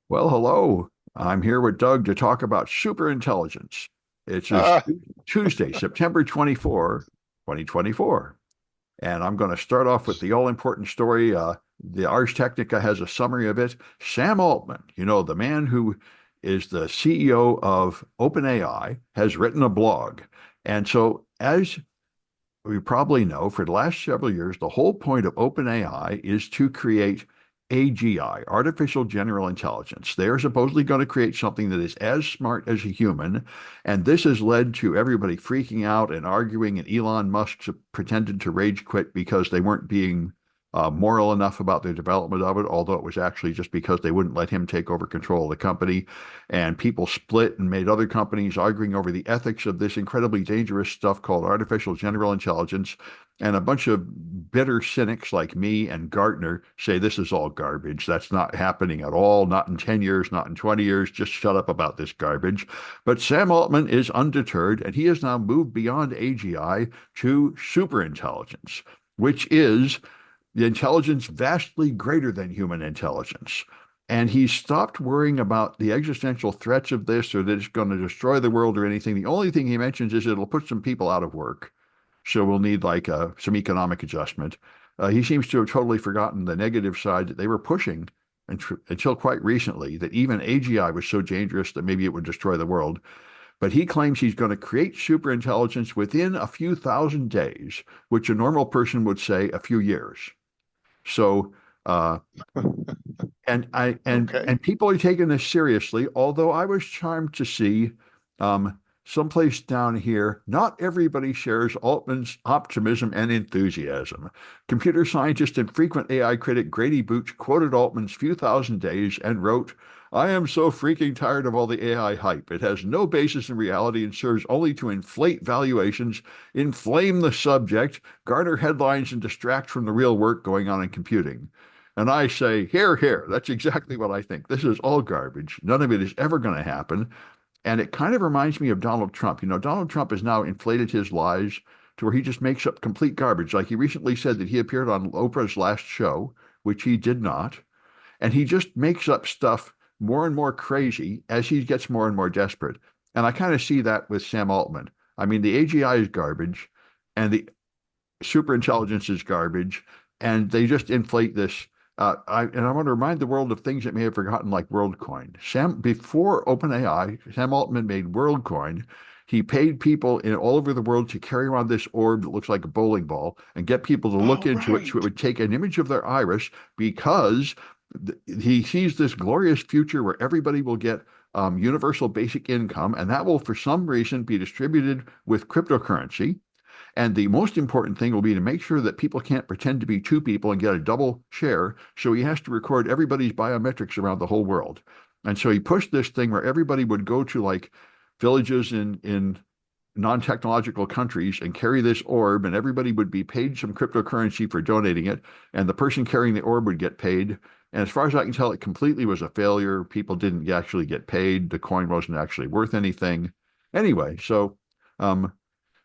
Well, hello. I'm here with Doug to talk about superintelligence. It's just Uh, Tuesday, September 2024. And I'm going to start off with the all-important story. The Ars Technica has a summary of it. Sam Altman, the man who is the CEO of OpenAI, has written a blog. And so, as we probably know, for the last several years, the whole point of OpenAI is to create AGI, artificial general intelligence. They're supposedly going to create something that is as smart as a human. And this has led to everybody freaking out and arguing. And Elon Musk pretended to rage quit because they weren't being moral enough about the development of it, although it was actually just because they wouldn't let him take over control of the company. And people split and made other companies arguing over the ethics of this incredibly dangerous stuff called artificial general intelligence. And a bunch of bitter cynics like me and Gartner say this is all garbage. That's not happening at all, not in 10 years, not in 20 years. Just shut up about this garbage. But Sam Altman is undeterred, and he has now moved beyond AGI to superintelligence, which is the intelligence vastly greater than human intelligence. And he stopped worrying about the existential threats of this or that it's going to destroy the world or anything. The only thing he mentions is it'll put some people out of work. So we'll need like some economic adjustment. He seems to have totally forgotten the negative side that they were pushing until quite recently, that even AGI was so dangerous that maybe it would destroy the world. But he claims he's going to create superintelligence within a few thousand days, which a normal person would say a few years. So, uh, okay. and people are taking this seriously. Although I was charmed to see someplace down here, not everybody shares Altman's optimism and enthusiasm. Computer scientist and frequent AI critic Grady Booch quoted Altman's few thousand days and wrote, "I am so freaking tired of all the AI hype. It has no basis in reality and serves only to inflate valuations, inflame the subject, garner headlines, and distract from the real work going on in computing." And I say, here, here. That's exactly what I think. This is all garbage. None of it is ever going to happen. And it kind of reminds me of Donald Trump. Donald Trump has now inflated his lies to where he just makes up complete garbage. Like he recently said that he appeared on Oprah's last show, which he did not. And he just makes up stuff more and more crazy as he gets more and more desperate. And I kind of see that with Sam Altman. I mean, the AGI is garbage and the superintelligence is garbage, and they just inflate this. I want to remind the world of things that may have forgotten, like WorldCoin. Before OpenAI, Sam Altman made WorldCoin. He paid people all over the world to carry around this orb that looks like a bowling ball and get people to look Oh, into it so it right. would take an image of their iris because he sees this glorious future where everybody will get universal basic income, and that will, for some reason, be distributed with cryptocurrency. And the most important thing will be to make sure that people can't pretend to be two people and get a double share. So he has to record everybody's biometrics around the whole world. And so he pushed this thing where everybody would go to like villages in non-technological countries and carry this orb, and everybody would be paid some cryptocurrency for donating it, and the person carrying the orb would get paid. And as far as I can tell, it completely was a failure. People didn't actually get paid. The coin wasn't actually worth anything. Anyway, so um,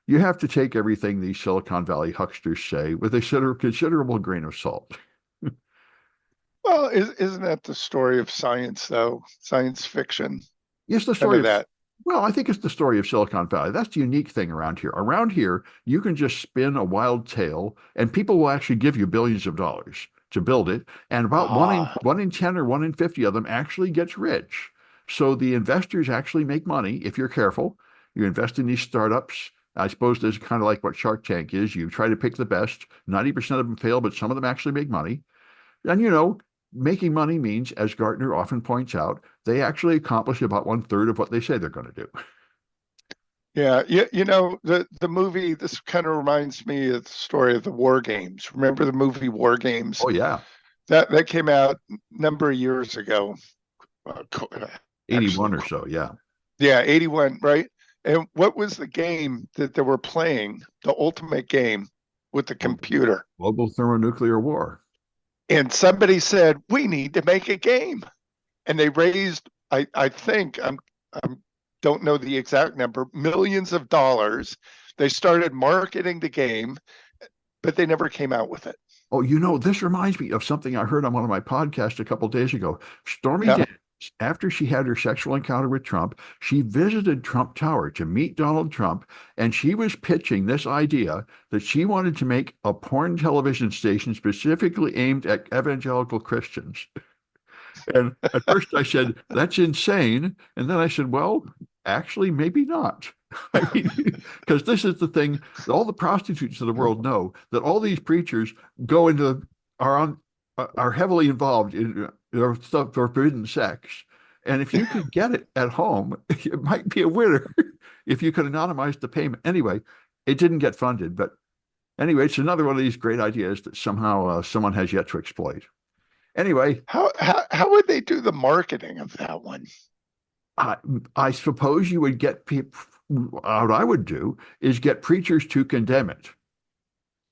you have to take everything these Silicon Valley hucksters say with a considerable grain of salt. Well, isn't that the story of science, though? Science fiction, It's the kind story of of, that. well, I think it's the story of Silicon Valley. That's the unique thing around here. Around here, you can just spin a wild tale, and people will actually give you billions of dollars to build it. And about Ah, one in 10 or 1 in 50 of them actually gets rich. So the investors actually make money if you're careful. You invest in these startups. I suppose this is kind of like what Shark Tank is. You try to pick the best. 90% of them fail, but some of them actually make money. And making money means, as Gartner often points out, they actually accomplish about one third of what they say they're going to do. yeah. The movie. This kind of reminds me of the story of the War Games. Remember the movie War Games? Oh, yeah. That came out a number of years ago. Uh, actually, 81 or so. Yeah. yeah, 81, right? And what was the game that they were playing? The ultimate game with the computer. Global thermonuclear war. And somebody said, "We need to make a game." And they raised, I think, I'm don't know the exact number, millions of dollars. They started marketing the game, but they never came out with it. Oh, this reminds me of something I heard on one of my podcasts a couple of days ago. Yeah. After she had her sexual encounter with Trump, she visited Trump Tower to meet Donald Trump, and she was pitching this idea that she wanted to make a porn television station specifically aimed at evangelical Christians. And at first I said, that's insane. And then I said, well, actually, maybe not. I mean, because this is the thing, all the prostitutes of the world know that all these preachers go into are on are heavily involved in stuff forbidden sex. And if you could get it at home, it might be a winner if you could anonymize the payment. Anyway, it didn't get funded, but anyway, it's another one of these great ideas that somehow someone has yet to exploit. Anyway, How would they do the marketing of that one? I, I suppose you would get people. What I would do is get preachers to condemn it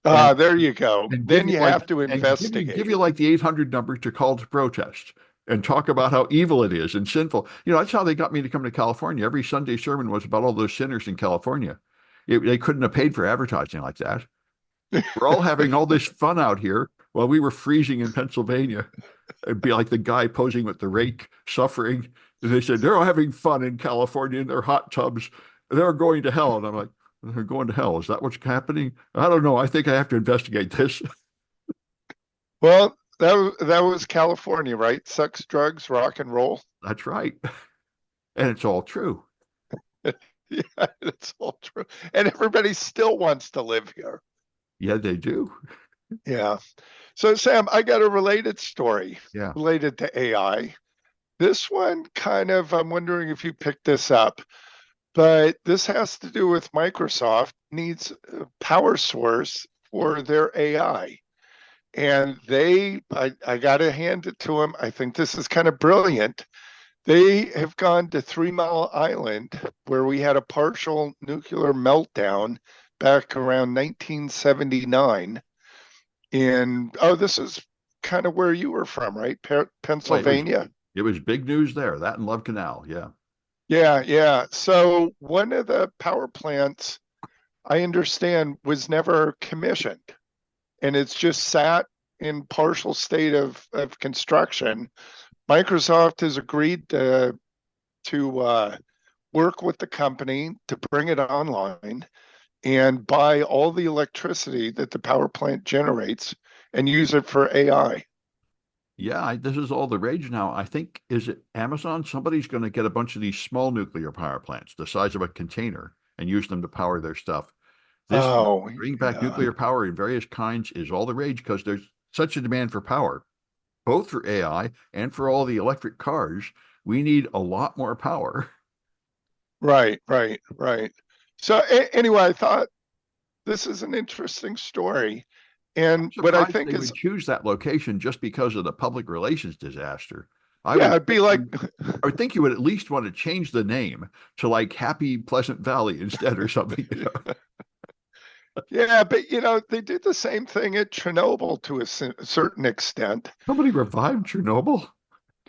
and Ah, there you go. give Then you you like have to give investigate. you like the 800 number to call to protest and talk about how evil it is and sinful. You know, that's how they got me to come to California. Every Sunday sermon was about all those sinners in California. They couldn't have paid for advertising like that. We're all having all this fun out here while we were freezing in Pennsylvania. It'd be like the guy posing with the rake, suffering. And they said, they're all having fun in California in their hot tubs. They're going to hell. And I'm like, they're going to hell. Is that what's happening? I don't know. I think I have to investigate this. Well, that was California, right? Sex, drugs, rock and roll. That's right. And it's all true. Yeah, it's all true. And everybody still wants to live here. Yeah, they do. Yeah. So, Sam, I got a related story Yeah. related to AI. This one kind of, I'm wondering if you picked this up, but this has to do with Microsoft needs a power source for their AI. And I got to hand it to them. I think this is kind of brilliant. They have gone to 3 Mile Island, where we had a partial nuclear meltdown back around 1979. Oh, this is kind of where you were from, right? Well, Pennsylvania. it was big news there. That and Love Canal. Yeah. Yeah, yeah. So one of the power plants, I understand, was never commissioned, and it's just sat in partial state of construction. Microsoft has agreed to work with the company to bring it online and buy all the electricity that the power plant generates and use it for AI. Yeah, this is all the rage now. I think, is it Amazon? Somebody's going to get a bunch of these small nuclear power plants, the size of a container, and use them to power their stuff. This Oh, bringing back yeah. nuclear power in various kinds is all the rage because there's such a demand for power, both for AI and for all the electric cars. We need a lot more power. Right, right, right. So anyway, I thought this is an interesting story. I'm And what I surprised think they is, would choose that location just because of the public relations disaster. I yeah, would it'd be like, I would think you would at least want to change the name to like Happy Pleasant Valley instead or something. yeah, but they did the same thing at Chernobyl to a certain extent. Somebody revived Chernobyl.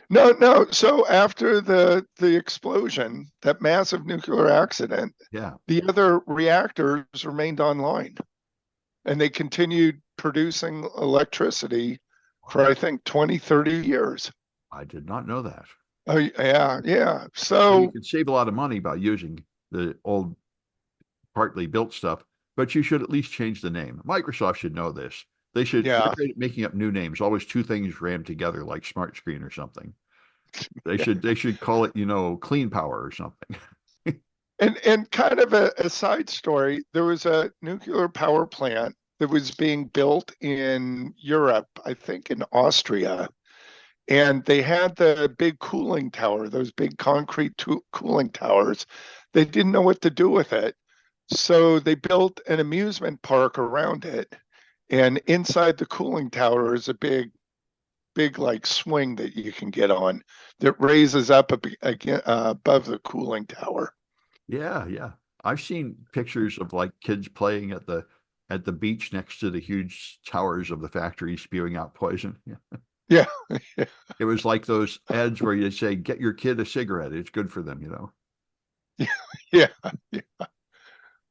No, no. So after the explosion, that massive nuclear accident, Yeah, the other reactors remained online, and they continued producing electricity for, I think, 20, 30 years. I did not know that. Oh, yeah, yeah. So you So, could save a lot of money by using the old partly built stuff, but you should at least change the name. Microsoft should know this. They're yeah, great at making up new names, always two things rammed together like smart screen or something. yeah. They should call it, clean power or something. And kind of a side story, there was a nuclear power plant that was being built in Europe, I think in Austria. And they had the big cooling tower, those big concrete cooling towers. They didn't know what to do with it. So they built an amusement park around it. And inside the cooling tower is a big like swing that you can get on that raises up again above the cooling tower. Yeah, yeah. I've seen pictures of like kids playing at the beach next to the huge towers of the factory spewing out poison. Yeah. Yeah. It was like those ads where you say, "Get your kid a cigarette. It's good for them," Yeah. Yeah.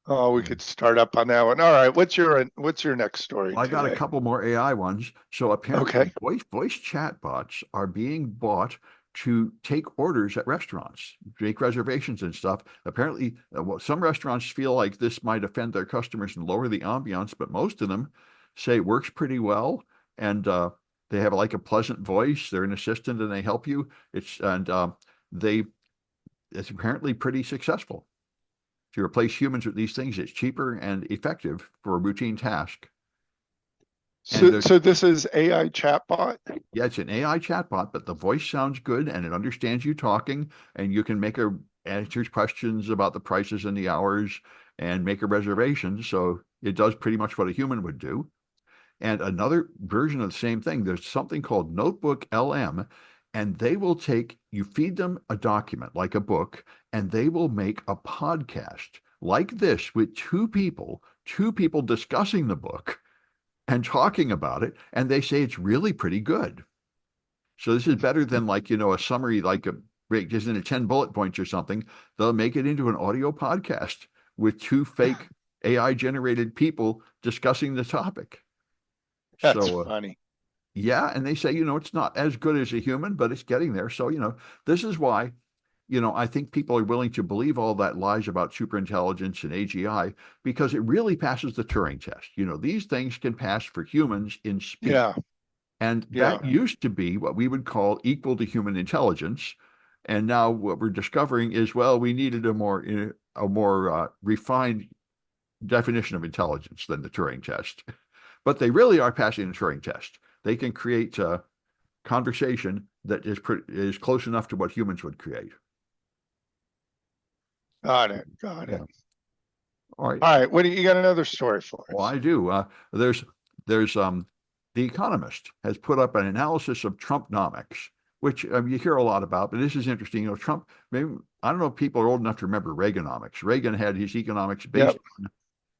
Oh, we could start up on that one. All right. What's your next story I got a today? couple more AI ones. So apparently Okay. voice chatbots are being bought to take orders at restaurants, make reservations and stuff. Apparently, some restaurants feel like this might offend their customers and lower the ambiance, but most of them say it works pretty well. And they have like a pleasant voice. They're an assistant and they help you. They it's apparently pretty successful. To replace humans with these things, it's cheaper and effective for a routine task. And So this is AI chatbot? yeah, it's an AI chatbot, but the voice sounds good and it understands you talking, and you can answer questions about the prices and the hours and make a reservation. So it does pretty much what a human would do. And another version of the same thing, there's something called Notebook LM, and they will you feed them a document like a book, and they will make a podcast like this with two people discussing the book and talking about it, and they say it's really pretty good. So this is better than a summary, just in 10 bullet points or something. They'll make it into an audio podcast with two fake AI generated people discussing the topic. That's So funny. yeah, and they say, it's not as good as a human, but it's getting there. So, this is why, I think people are willing to believe all that lies about superintelligence and AGI because it really passes the Turing test. These things can pass for humans in speed. Yeah. And Yeah. that used to be what we would call equal to human intelligence. And now what we're discovering is, well, we needed a more refined definition of intelligence than the Turing test. But they really are passing the Turing test. They can create a conversation that is close enough to what humans would create. Got it. Got it. Yeah. All right. All right. What do you got another story for us? Well, I do. There's The Economist has put up an analysis of Trumpnomics, which you hear a lot about, but this is interesting. Trump, maybe, I don't know if people are old enough to remember Reaganomics. Reagan had his economics based on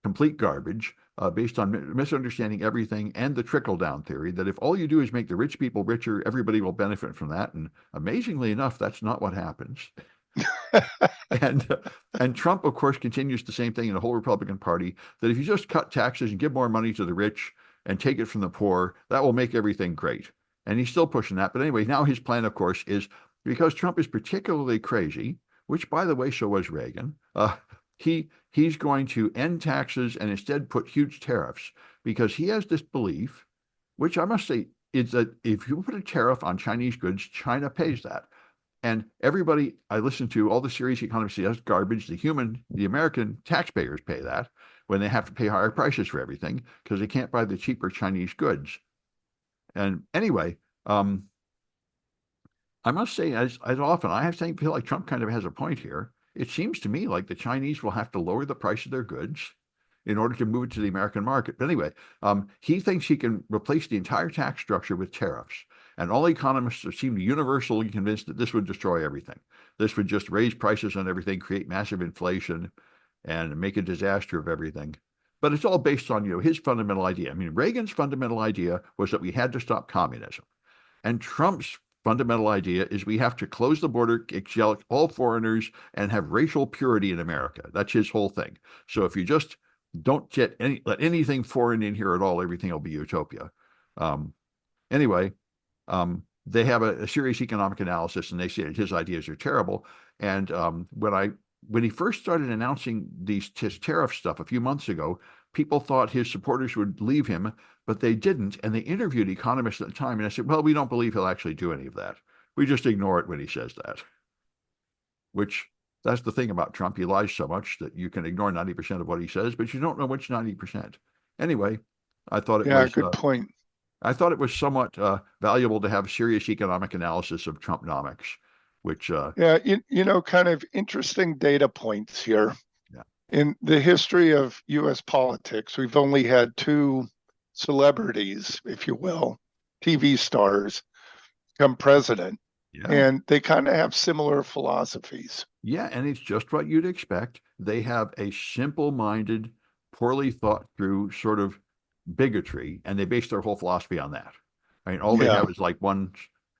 complete garbage, based on misunderstanding everything and the trickle-down theory that if all you do is make the rich people richer, everybody will benefit from that. And amazingly enough, that's not what happens. And Trump, of course, continues the same thing in the whole Republican Party, that if you just cut taxes and give more money to the rich and take it from the poor, that will make everything great. And he's still pushing that. But anyway, now his plan, of course, is because Trump is particularly crazy, which, by the way, so was Reagan, he's going to end taxes and instead put huge tariffs because he has this belief, which I must say is that if you put a tariff on Chinese goods, China pays that. And everybody I listen to, all the serious economists say that's garbage. The American taxpayers pay that when they have to pay higher prices for everything because they can't buy the cheaper Chinese goods. And anyway, I must say, as often, I feel like Trump kind of has a point here. It seems to me like the Chinese will have to lower the price of their goods in order to move it to the American market. But anyway, he thinks he can replace the entire tax structure with tariffs. And all economists seem universally convinced that this would destroy everything. This would just raise prices on everything, create massive inflation, and make a disaster of everything. But it's all based on, his fundamental idea. I mean, Reagan's fundamental idea was that we had to stop communism. And Trump's fundamental idea is we have to close the border, expel all foreigners, and have racial purity in America. That's his whole thing. So if you just don't let anything foreign in here at all, everything will be utopia. Anyway, they have a serious economic analysis, and they say that his ideas are terrible. And when he first started announcing his tariff stuff a few months ago, people thought his supporters would leave him, but they didn't. And they interviewed economists at the time, and I said, well, we don't believe he'll actually do any of that. We just ignore it when he says that. Which, that's the thing about Trump. He lies so much that you can ignore 90% of what he says, but you don't know which 90%. Anyway, I thought it was... good point. I thought it was somewhat valuable to have serious economic analysis of Trumpnomics, which... kind of interesting data points here. Yeah. In the history of U.S. politics, we've only had two celebrities, if you will, TV stars, become president. Yeah. And they kind of have similar philosophies. Yeah, and it's just what you'd expect. They have a simple-minded, poorly thought through sort of bigotry, and they base their whole philosophy on that. I mean, all they have is like one.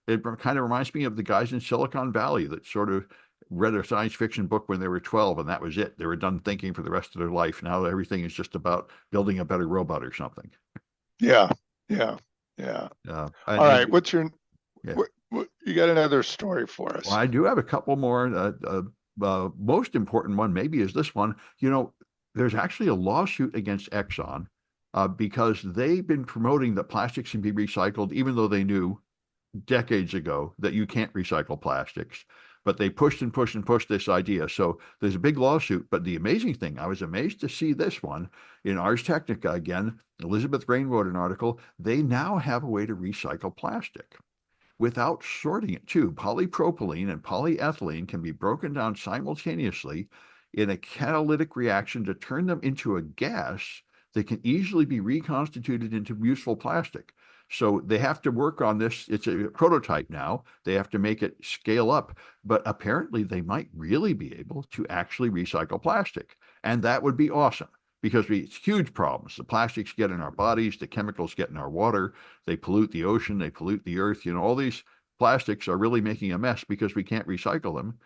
It kind of reminds me of the guys in Silicon Valley that sort of read a science fiction book when they were 12, and that was it. They were done thinking for the rest of their life. Now everything is just about building a better robot or something. Yeah. All right. What's your... Yeah. you got another story for Well, us? I do have a couple more. Most important one maybe is this one. There's actually a lawsuit against Exxon because they've been promoting that plastics can be recycled, even though they knew decades ago that you can't recycle plastics. But they pushed and pushed and pushed this idea. So there's a big lawsuit. But the amazing thing, I was amazed to see this one in Ars Technica again. Elizabeth Rain wrote an article. They now have a way to recycle plastic without sorting it too. Polypropylene and polyethylene can be broken down simultaneously in a catalytic reaction to turn them into a gas that can easily be reconstituted into useful plastic. So they have to work on this. It's a prototype now. They have to make it scale up, but apparently they might really be able to actually recycle plastic. And that would be awesome because it's huge problems. The plastics get in our bodies, the chemicals get in our water, they pollute the ocean, they pollute the earth. All these plastics are really making a mess because we can't recycle them,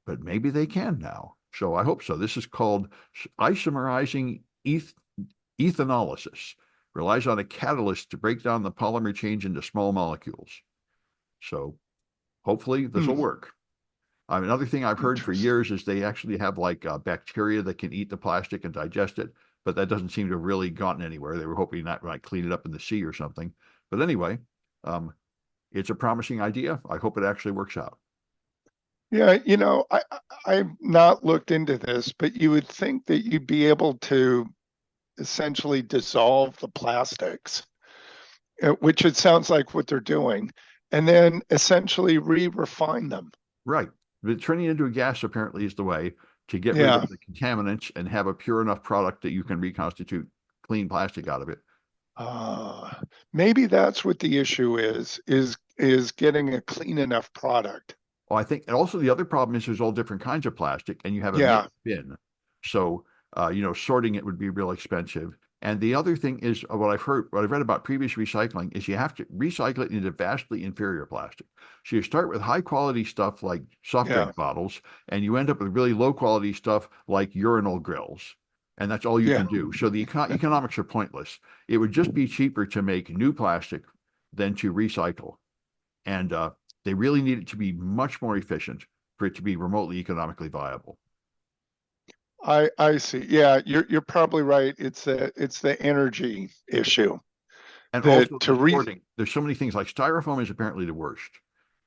but maybe they can now. So I hope so. This is called isomerizing ethanolysis. Relies on a catalyst to break down the polymer change into small molecules. So hopefully this will work. Another thing I've heard for Interesting. years is they actually have like bacteria that can eat the plastic and digest it, but that doesn't seem to have really gotten anywhere. They were hoping that might clean it up in the sea or something. But anyway, it's a promising idea. I hope it actually works out. Yeah, I've not looked into this, but you would think that you'd be able to essentially dissolve the plastics, which it sounds like what they're doing, and then essentially re-refine them. Right. But turning it into a gas apparently is the way to get rid of Yeah. the contaminants and have a pure enough product that you can reconstitute clean plastic out of it. Uh, Maybe that's what the issue is getting a clean enough product. Well, I think, and also the other problem is there's all different kinds of plastic, and you have a Yeah. mixed bin. So, sorting it would be real expensive. And the other thing is what I've heard, what I've read about previous recycling is you have to recycle it into vastly inferior plastic. So you start with high quality stuff like soft Yeah. drink bottles, and you end up with really low quality stuff like urinal grills. And that's all you Yeah. can do. So the economics are pointless. It would just be cheaper to make new plastic than to recycle. And they really need it to be much more efficient for it to be remotely economically viable. I see. Yeah, you're probably right. It's the energy issue And that also the to re sorting. There's so many things like styrofoam is apparently the worst.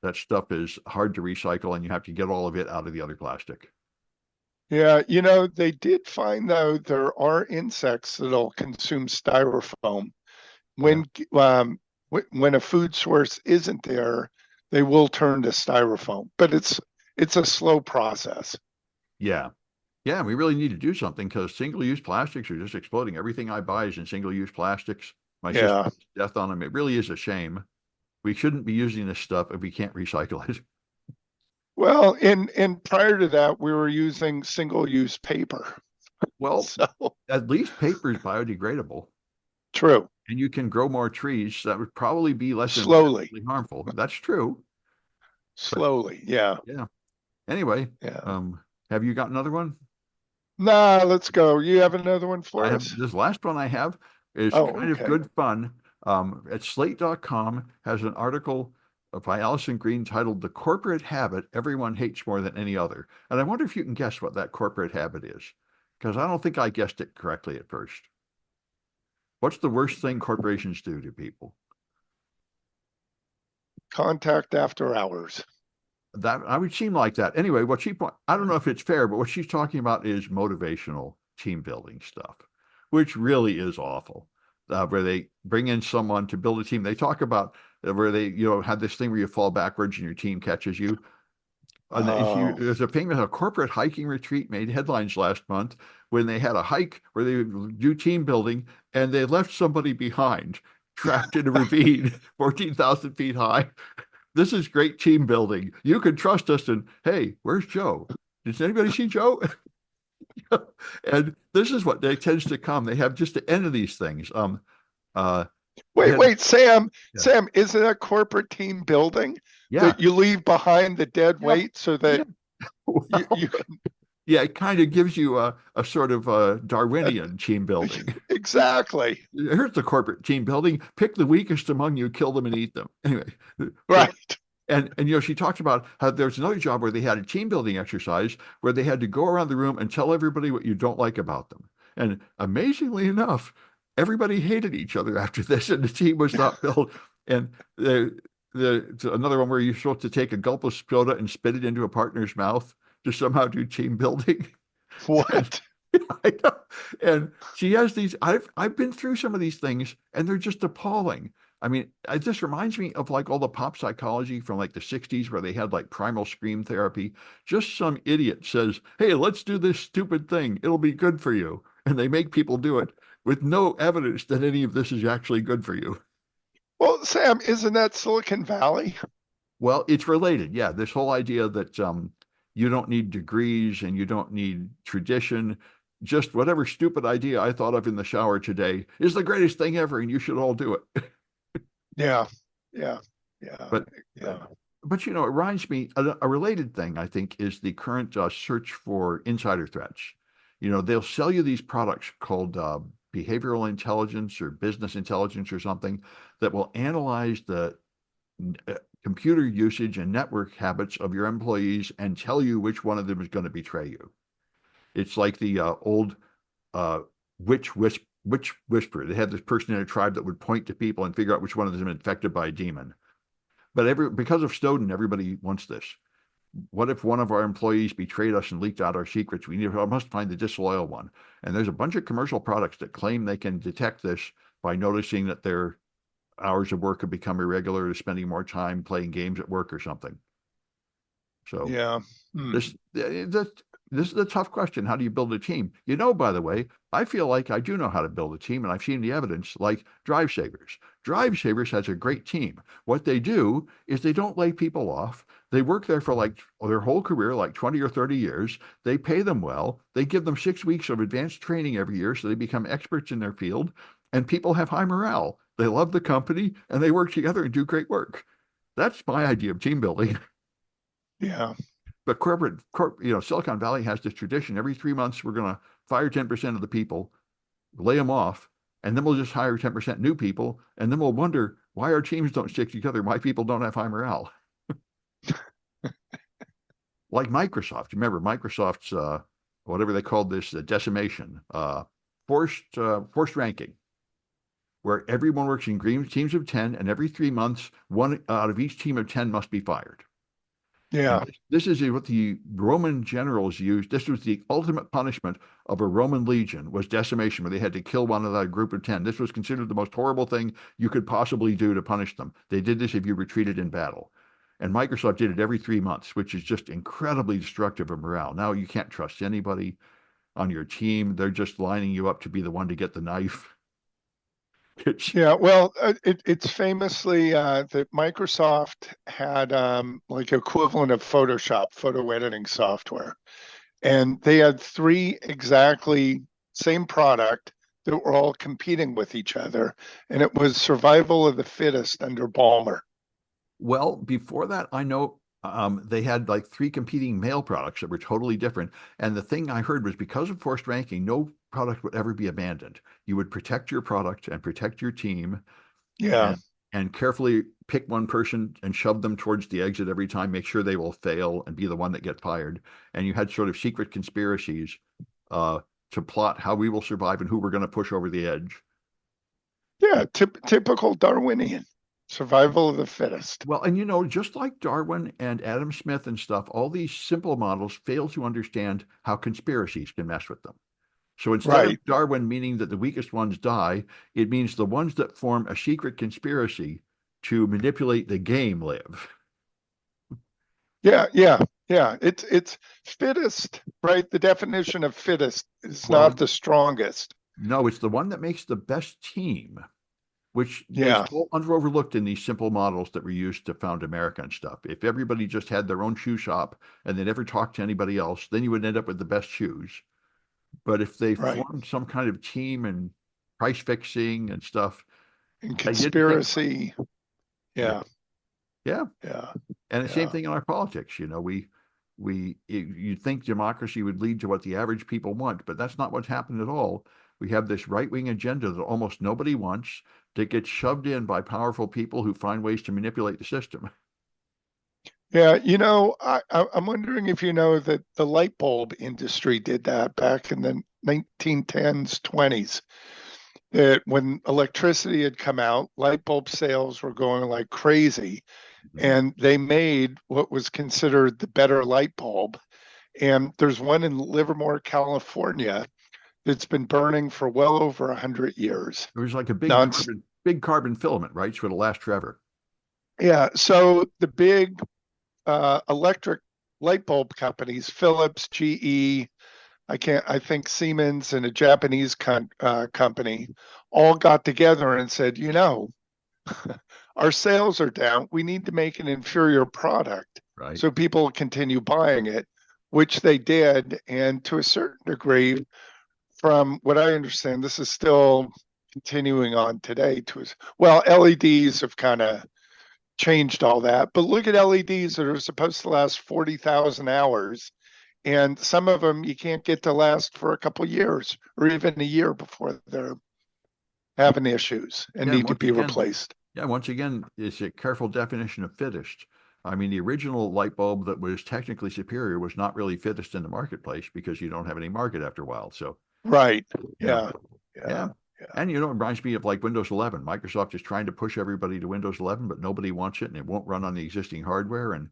That stuff is hard to recycle and you have to get all of it out of the other plastic. Yeah, they did find though there are insects that'll consume styrofoam. Yeah. When when a food source isn't there, they will turn to styrofoam, but it's a slow process. Yeah. Yeah. We really need to do something because single use plastics are just exploding. Everything I buy is in single use plastics. My sister Yeah. puts death on them. It really is a shame. We shouldn't be using this stuff if we can't recycle it. Well, and prior to that, we were using single-use paper. Well, So at least paper is biodegradable. true. And you can grow more trees, that would probably be less Slowly, environmentally harmful. That's true. But slowly. Yeah. yeah. Anyway, Yeah. have you got another one? Nah, let's go. You have another one I for have us? this last one I have is Oh, kind of okay. good fun. At slate.com has an article by Allison Green titled The Corporate Habit Everyone Hates More Than Any Other. And I wonder if you can guess what that corporate habit is, because I don't think I guessed it correctly at first. What's the worst thing corporations do to people? Contact after hours. That I would seem like that. Anyway, I don't know if it's fair, but what she's talking about is motivational team building stuff, which really is awful. Where they bring in someone to build a team. They talk about where they, have this thing where you fall backwards and your team catches you. And Oh, there's a corporate hiking retreat made headlines last month when they had a hike where they would do team building and they left somebody behind, trapped in a ravine, 14,000 feet high. This is great team building. You can trust us. And hey, where's Joe? Does anybody see Joe? And this is what they tends to come. They have just the end of these things. They wait, had, wait, Sam. yeah, Sam, isn't a corporate team building yeah, that you leave behind the dead yeah, weight so yeah. that Well, you can yeah, it kind of gives you a sort of Darwinian team building. exactly Here's the corporate team building. Pick the weakest among you, kill them and eat them. Anyway, but right. And she talks about how there's another job where they had a team building exercise where they had to go around the room and tell everybody what you don't like about them. And amazingly enough, everybody hated each other after this, and the team was not built. And another one where you're supposed to take a gulp of soda and spit it into a partner's mouth to somehow do team building. And What? I know. And she has these. I've been through some of these things, and they're just appalling. I mean, it just reminds me of like all the pop psychology from like the 60s where they had like primal scream therapy. Just some idiot says, "Hey, let's do this stupid thing. It'll be good for you." And they make people do it with no evidence that any of this is actually good for you. Well, Sam, isn't that Silicon Valley? Well, it's related. Yeah, this whole idea that you don't need degrees and you don't need tradition. Just whatever stupid idea I thought of in the shower today is the greatest thing ever, and you should all do it. Yeah, yeah, yeah, But uh, yeah, but it reminds me a related thing I think is the current search for insider threats. They'll sell you these products called behavioral intelligence or business intelligence or something that will analyze the uh, computer usage and network habits of your employees and tell you which one of them is going to betray you. It's like the old uh, witch whisperer. They had this person in a tribe that would point to people and figure out which one of them is infected by a demon. But because of Snowden, everybody wants this. What if one of our employees betrayed us and leaked out our secrets? Must find the disloyal one. And there's a bunch of commercial products that claim they can detect this by noticing that their hours of work have become irregular, or spending more time playing games at work or something. So yeah. Hmm. this is a tough question. How do you build a team? By the way, I feel like I do know how to build a team, and I've seen the evidence, like Drive Savers. Drive Savers has a great team. What they do is they don't lay people off. They work there for like their whole career, like 20 or 30 years. They pay them well. They give them 6 weeks of advanced training every year so they become experts in their field, and people have high morale. They love the company and they work together and do great work. That's my idea of team building. Yeah, But Silicon Valley has this tradition. Every 3 months, we're going to fire 10% of the people, lay them off, and then we'll just hire 10% new people. And then we'll wonder why our teams don't stick together, why people don't have high morale. Like Microsoft. Remember Microsoft's, whatever they called this, decimation, forced ranking, where everyone works in green teams of 10, and every 3 months, one out of each team of 10 must be fired. yeah, And this is what the Roman generals used. This was the ultimate punishment of a Roman legion, was decimation, where they had to kill one of that group of 10. This was considered the most horrible thing you could possibly do to punish them. They did this if you retreated in battle. And Microsoft did it every 3 months, which is just incredibly destructive of morale. Now you can't trust anybody on your team. They're just lining you up to be the one to get the knife. It's, yeah. Well, it's famously that Microsoft had like equivalent of Photoshop, photo editing software, and they had three exactly same product that were all competing with each other, and it was survival of the fittest under Balmer. Well, before that, I know they had like three competing mail products that were totally different. And the thing I heard was because of forced ranking, no product would ever be abandoned. You would protect your product and protect your team Yeah, and carefully pick one person and shove them towards the exit every time, make sure they will fail and be the one that gets fired. And you had sort of secret conspiracies uh, to plot how we will survive and who we're going to push over the edge. yeah. Typical Darwinian survival of the fittest. Well, and just like Darwin and Adam Smith and stuff, all these simple models fail to understand how conspiracies can mess with them. So instead of Right. Darwin meaning that the weakest ones die, it means the ones that form a secret conspiracy to manipulate the game live. Yeah, yeah, yeah. It's fittest, right? The definition of fittest is not Well, the strongest. no, it's the one that makes the best team, which is Yeah, overlooked in these simple models that were used to found America and stuff. If everybody just had their own shoe shop and they never talked to anybody else, then you would end up with the best shoes. But if they right. formed some kind of team and price fixing and stuff, And I didn't think about conspiracy. it. Yeah, Yeah. yeah, And the same yeah. thing in our politics. You'd think democracy would lead to what the average people want, but that's not what's happened at all. We have this right-wing agenda that almost nobody wants that gets shoved in by powerful people who find ways to manipulate the system. Yeah, I'm wondering if you know that the light bulb industry did that back in the 1910s, 20s. That when electricity had come out, light bulb sales were going like crazy, Mhm. and they made what was considered the better light bulb. And there's one in Livermore, California, that's been burning for well over 100 years. It was like a Non, big carbon filament, right? So it'll last forever. yeah. So the big electric light bulb companies, Philips, GE, I think Siemens and a Japanese company all got together and said, our sales are down. We need to make an inferior product Right. so people continue buying it, which they did. And to a certain degree, from what I understand, this is still continuing on today. Well, LEDs have kind of changed all that, but look at LEDs that are supposed to last 40,000 hours, and some of them you can't get to last for a couple of years or even a year before they're having issues and Yeah, and need to be replaced. once again, it's a careful definition of fittest. I mean, the original light bulb that was technically superior was not really fittest in the marketplace because you don't have any market after a while. So, Right. yeah, Yeah. Yeah. yeah. Yeah. And it reminds me of like Windows 11. Microsoft is trying to push everybody to Windows 11, but nobody wants it and it won't run on the existing hardware. And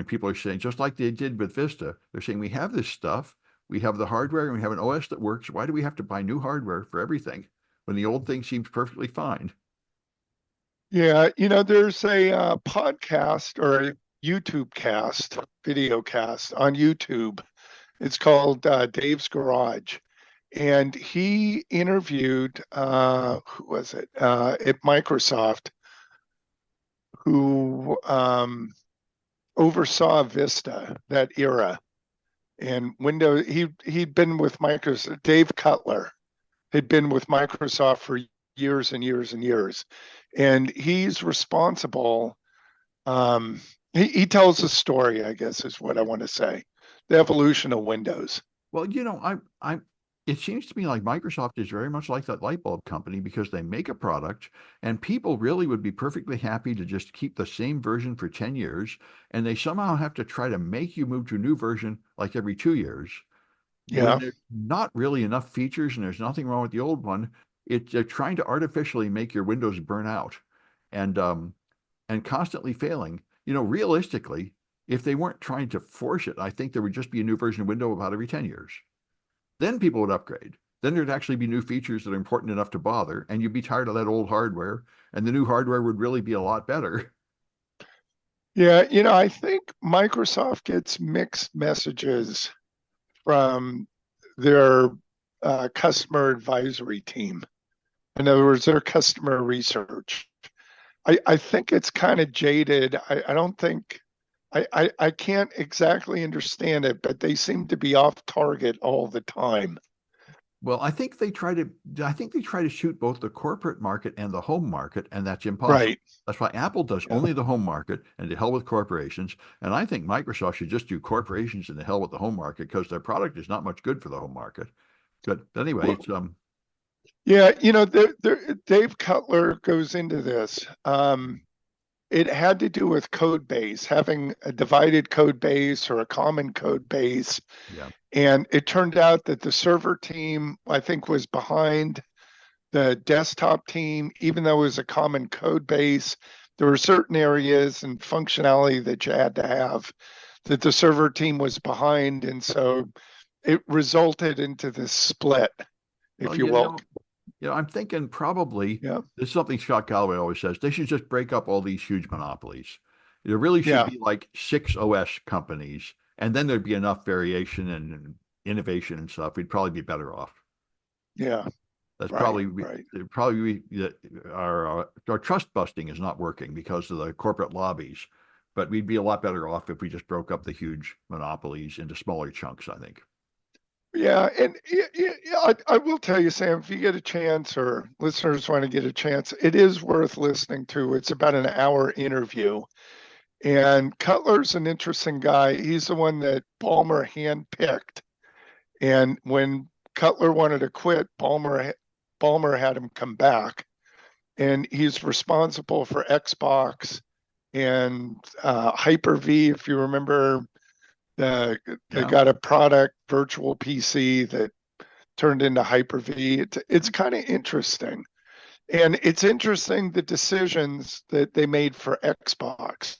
people are saying, just like they did with Vista, they're saying, we have this stuff, we have the hardware, and we have an OS that works. Why do we have to buy new hardware for everything when the old thing seems perfectly fine? Yeah. There's a podcast or a YouTube cast, video cast on YouTube. It's called Dave's Garage. And he interviewed, who was it, at Microsoft, who oversaw Vista, that era. And Windows, he'd been with Microsoft. Dave Cutler had been with Microsoft for years and years and years, and he's responsible. He tells a story, I guess, is what I want to say. The evolution of Windows. Well, it seems to me like Microsoft is very much like that light bulb company because they make a product and people really would be perfectly happy to just keep the same version for 10 years. And they somehow have to try to make you move to a new version like every 2 years when Yeah, there's not really enough features and there's nothing wrong with the old one. They're trying to artificially make your Windows burn out and, um, and constantly failing. Realistically, if they weren't trying to force it, I think there would just be a new version of Windows about every 10 years. Then people would upgrade. Then there'd actually be new features that are important enough to bother, and you'd be tired of that old hardware, and the new hardware would really be a lot better. yeah. I think Microsoft gets mixed messages from their customer advisory team. In other words, their customer research. I think it's kind of jaded. I don't think I can't exactly understand it, but they seem to be off target all the time. Well, I think they try to shoot both the corporate market and the home market, and that's impossible. Right. That's why Apple does Yeah. only the home market and to hell with corporations. And I think Microsoft should just do corporations and the hell with the home market because their product is not much good for the home market. But anyway, Well, yeah, Dave Cutler goes into this. It had to do with code base, having a divided code base or a common code base. yeah. And it turned out that the server team, I think, was behind the desktop team, even though it was a common code base. There were certain areas and functionality that you had to have that the server team was behind. And so it resulted into this split, Well, if you will. I'm thinking probably Yeah. this is something Scott Galloway always says. They should just break up all these huge monopolies. There really should Yeah. be like six OS companies, and then there'd be enough variation and innovation and stuff. We'd probably be better off. Yeah. That's Right. probably Right. our trust busting is not working because of the corporate lobbies. But we'd be a lot better off if we just broke up the huge monopolies into smaller chunks, I think. Yeah, and I will tell you, Sam, if you get a chance or listeners want to get a chance, it is worth listening to. It's about an hour interview. And Cutler's an interesting guy. He's the one that Ballmer handpicked. And when Cutler wanted to quit, Ballmer had him come back. And he's responsible for Xbox and Hyper-V, if you remember, they Yeah. got a product, virtual PC, that turned into Hyper-V. It's kind of interesting. And it's interesting the decisions that they made for Xbox.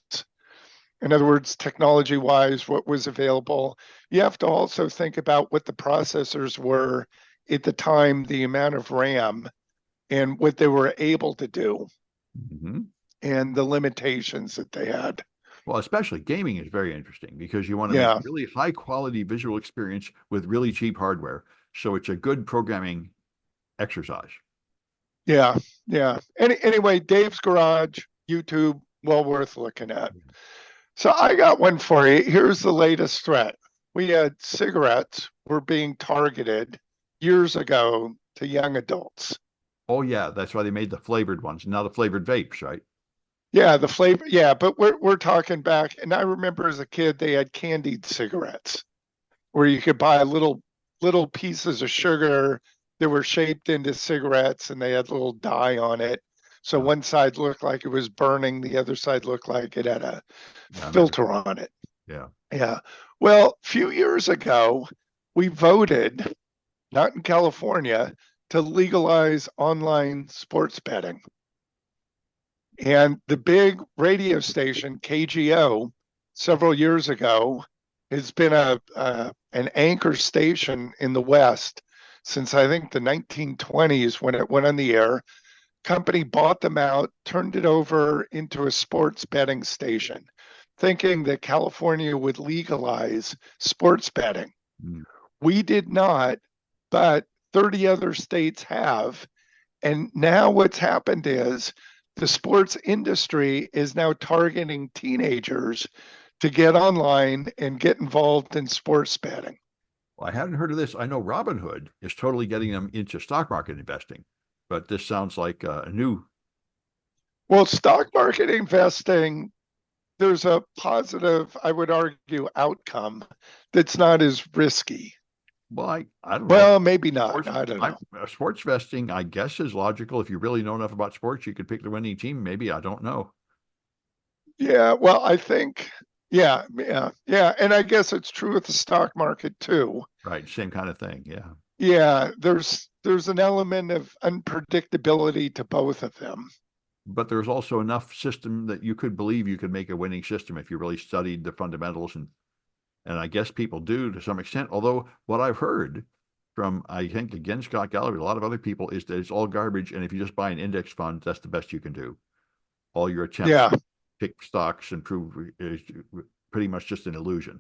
In other words, technology wise, what was available. You have to also think about what the processors were at the time, the amount of RAM, and what they were able to do, Hmm. and the limitations that they had. Well, especially gaming is very interesting because you want to make Yeah, really high quality visual experience with really cheap hardware. So it's a good programming exercise. yeah, yeah. Anyway, Dave's Garage, YouTube, well worth looking at. So I got one for you. Here's the latest threat. We had cigarettes were being targeted years ago to young adults. Oh yeah, that's why they made the flavored ones. Now the flavored vapes, right? Yeah, the flavor. Yeah, but we're talking back, and I remember as a kid they had candied cigarettes where you could buy little pieces of sugar that were shaped into cigarettes, and they had little dye on it. So Uh, one side looked like it was burning, the other side looked like it had a yeah, I remember. filter on it. Yeah. Yeah. Well, a few years ago, we voted, not in California, to legalize online sports betting. And the big radio station, KGO, several years ago, has been an anchor station in the West since I think the 1920s when it went on the air. Company bought them out, turned it over into a sports betting station, thinking that California would legalize sports betting. Mm. We did not, but 30 other states have. And now what's happened is the sports industry is now targeting teenagers to get online and get involved in sports betting. Well, I hadn't heard of this. I know Robinhood is totally getting them into stock market investing, but this sounds like a new. Well, stock market investing, there's a positive, I would argue, outcome that's not as risky. Well, I don't know. Well, maybe not. Sports, I don't know. sports vesting, I guess, is logical. If you really know enough about sports, you could pick the winning team. Maybe I don't know. Yeah, well, I think, yeah, yeah, yeah. And I guess it's true with the stock market too. Right, same kind of thing. Yeah. Yeah, there's an element of unpredictability to both of them. But there's also enough system that you could believe you could make a winning system if you really studied the fundamentals, and I guess people do to some extent. Although what I've heard from, I think, again, Scott Galloway, a lot of other people, is that it's all garbage, and if you just buy an index fund, that's the best you can do. All your attempts Yeah, to pick stocks and prove is pretty much just an illusion.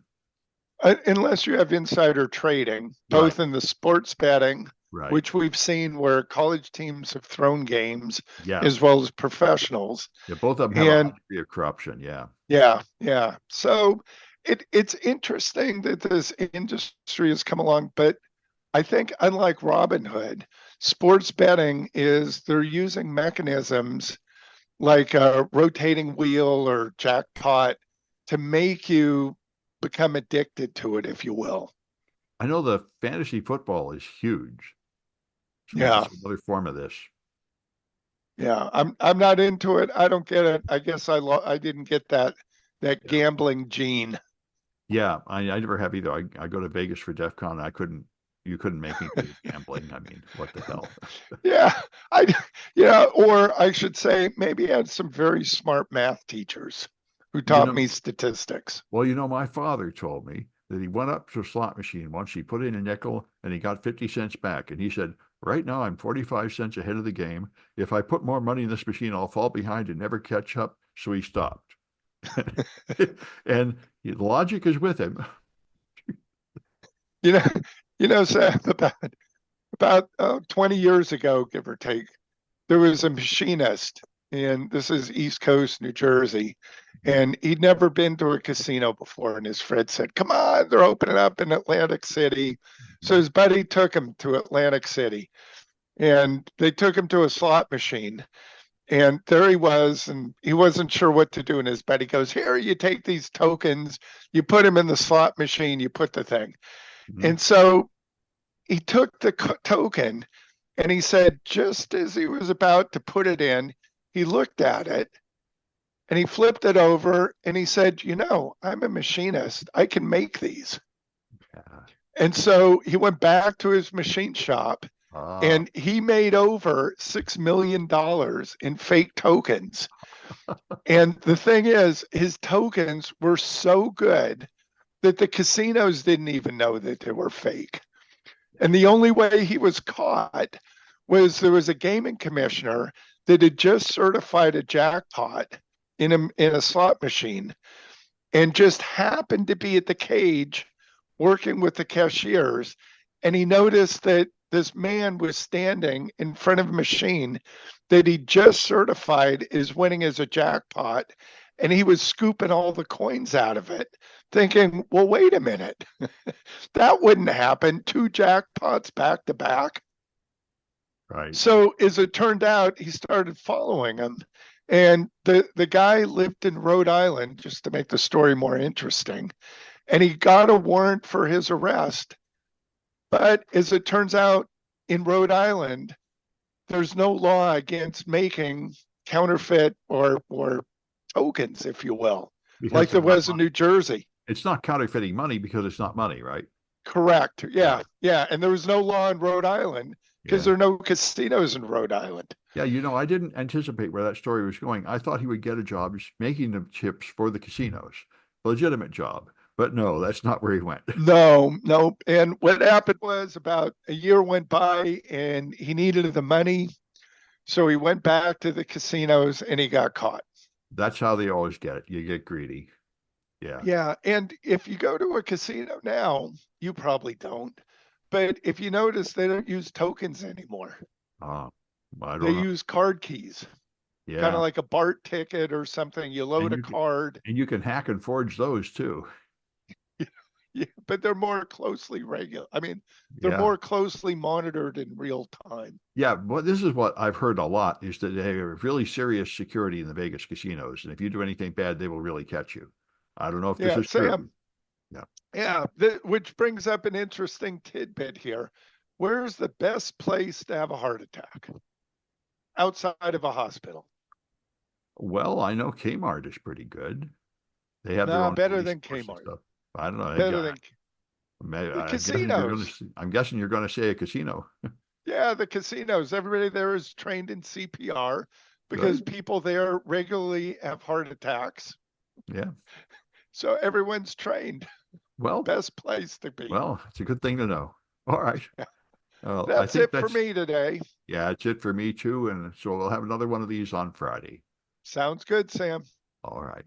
unless you have insider trading, Right, both in the sports betting, right. which we've seen where college teams have thrown games, Yeah. as well as professionals. Yeah, both of them have a high And degree of corruption. Yeah. yeah, yeah. So it's interesting that this industry has come along, but I think unlike Robinhood, sports betting is they're using mechanisms like a rotating wheel or jackpot to make you become addicted to it, if you will. I know the fantasy football is huge. So maybe Yeah, it's another form of this. yeah. I'm not into it. I don't get it. I guess I didn't get that Yeah. gambling gene. Yeah, I never have either. I go to Vegas for DEF CON. You couldn't make me go gambling. I mean, what the hell? Yeah, I yeah, or I should say maybe I had some very smart math teachers who You taught know, me statistics. well, my father told me that he went up to a slot machine once. He put in a nickel and he got 50 cents back. And he said, right now I'm 45 cents ahead of the game. If I put more money in this machine, I'll fall behind and never catch up. So he stopped. And the logic is with him. You know, Sam, about 20 years ago, give or take, there was a machinist, and this is East Coast, New Jersey, and he'd never been to a casino before. And his friend said, "Come on, they're opening up in Atlantic City." So his buddy took him to Atlantic City, and they took him to a slot machine. And there he was, and he wasn't sure what to do. And his buddy goes, "Here, you take these tokens, you put them in the slot machine, you put the thing." Mhm. And so he took the token and he said, just as he was about to put it in, he looked at it and he flipped it over and he said, I'm a machinist. I can make these. Yeah. And so he went back to his machine shop Ah, and he made over $6 million in fake tokens. And the thing is, his tokens were so good that the casinos didn't even know that they were fake. And the only way he was caught was there was a gaming commissioner that had just certified a jackpot in a slot machine and just happened to be at the cage working with the cashiers. And he noticed that this man was standing in front of a machine that he just certified is winning as a jackpot. And he was scooping all the coins out of it, thinking, well, wait a minute. That wouldn't happen. Two jackpots back to back. right. So as it turned out, he started following him. And the guy lived in Rhode Island, just to make the story more interesting. And he got a warrant for his arrest. But as it turns out, in Rhode Island, there's no law against making counterfeit or tokens, if you will, Because like they're there not was in money. New Jersey. It's not counterfeiting money because it's not money, right? Correct. Yeah. Yeah. Yeah. And there was no law in Rhode Island because Yeah. there are no casinos in Rhode Island. Yeah, I didn't anticipate where that story was going. I thought he would get a job just making the chips for the casinos, a legitimate job. But no, that's not where he went. No, no. And what happened was about a year went by and he needed the money. So he went back to the casinos and he got caught. That's how they always get it. You get greedy. Yeah. Yeah. And if you go to a casino now, you probably don't. But if you notice, they don't use tokens anymore. Uh, I They don't know. use card keys, kind of Yeah. like a BART ticket or something. You And load a you can card, and you can hack and forge those too. yeah, but they're more closely regular. I mean, they're Yeah. more closely monitored in real time. Yeah, but this is what I've heard a lot is that they have really serious security in the Vegas casinos. And if you do anything bad, they will really catch you. I don't know if this Yeah, is true. Sam. Yeah. Yeah, which brings up an interesting tidbit here. Where's the best place to have a heart attack outside of a hospital? Well, I know Kmart is pretty good. They have their Nah, own better police than force and Kmart. stuff. I don't know. Better than the casinos. I'm guessing you're going to say a casino. Yeah, the casinos. Everybody there is trained in CPR because Good. people there regularly have heart attacks. Yeah. So everyone's trained. Well, Best place to be. well, it's a good thing to know. All right. Well, I That's think it for that's me today. yeah, it's it for me too. And so we'll have another one of these on Friday. Sounds good, Sam. All right.